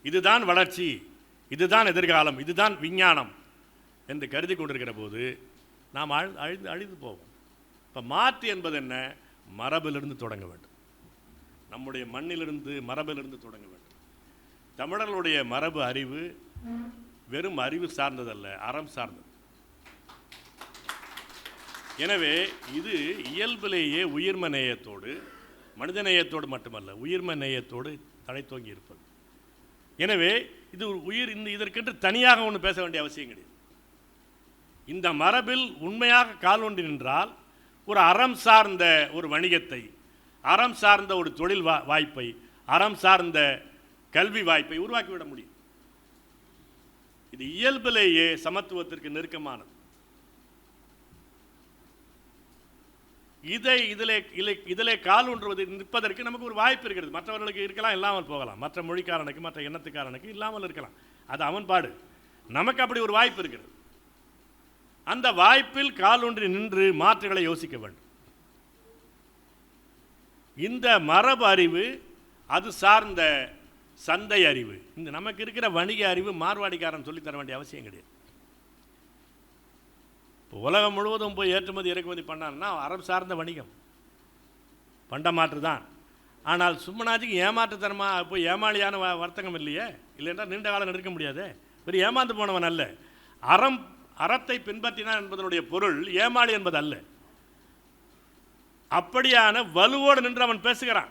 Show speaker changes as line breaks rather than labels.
இதுதான் வளர்ச்சி, இதுதான் எதிர்காலம், இதுதான் விஞ்ஞானம் என்று கருதி கொண்டிருக்கிற போது நாம் அழிந்து போவோம். இப்போ மாற்று என்பது என்ன? மரபிலிருந்து தொடங்க வேண்டும். நம்முடைய மண்ணிலிருந்து, மரபிலிருந்து தொடங்க வேண்டும். தமிழர்களுடைய மரபு அறிவு வெறும் அறிவு சார்ந்ததல்ல, அறம் சார்ந்தது. எனவே இது இயல்பிலேயே உயிர்ம நேயத்தோடு, மனித நேயத்தோடு மட்டுமல்ல, உயிர்ம நேயத்தோடு தழைத்தோங்கி இருப்பது. எனவே இது உயிர், இதற்கென்று தனியாக ஒன்று பேச வேண்டிய அவசியம் கிடையாது. இந்த மரபில் உண்மையாக கால் ஒன்றி நின்றால் ஒரு அறம் சார்ந்த ஒரு வணிகத்தை, அறம் சார்ந்த ஒரு தொழில் வாய்ப்பை, அறம் சார்ந்த கல்வி வாய்ப்பை உருவாக்கிவிட முடியும். இது இயல்பிலேயே சமத்துவத்திற்கு நெருக்கமானது. இதிலே கால் ஊன்றுவது நிற்பதற்கு நமக்கு ஒரு வாய்ப்பு இருக்கிறது. மற்றவர்களுக்கு இருக்கலாம், இல்லாமல் போகலாம். மற்ற மொழிக்காரனுக்கு, மற்ற எண்ணத்துக்காரனுக்கு இல்லாமல் இருக்கலாம். அது அவன் பாடு. நமக்கு அப்படி ஒரு வாய்ப்பு இருக்கிறது. அந்த வாய்ப்பில் கால் ஊன்றி நின்று மாற்றுகளை யோசிக்க வேண்டும். இந்த மரபு அறிவு, அது சார்ந்த சந்தை அறிவு, இந்த நமக்கு இருக்கிற வணிக அறிவு மார்வாடிக்காரன் சொல்லித்தர வேண்டிய அவசியம் கிடையாது. இப்போ உலகம் முழுவதும் போய் ஏற்றுமதி இறக்குமதி பண்ணான்னா அறம் சார்ந்த வணிகம், பண்டமாற்று தான். ஆனால் சும்மனாஜிக்கு ஏமாற்றுத்தனமாக போய் ஏமாளியான வர்த்தகம் இல்லையே, இல்லைன்னா நீண்ட காலம் எடுக்க முடியாது. பெரிய ஏமாந்து போனவன் அல்ல. அறத்தை பின்பற்றினான் என்பதனுடைய பொருள் ஏமாளி என்பது அல்ல. அப்படியான வலுவோடு நின்று அவன் பேசுகிறான்.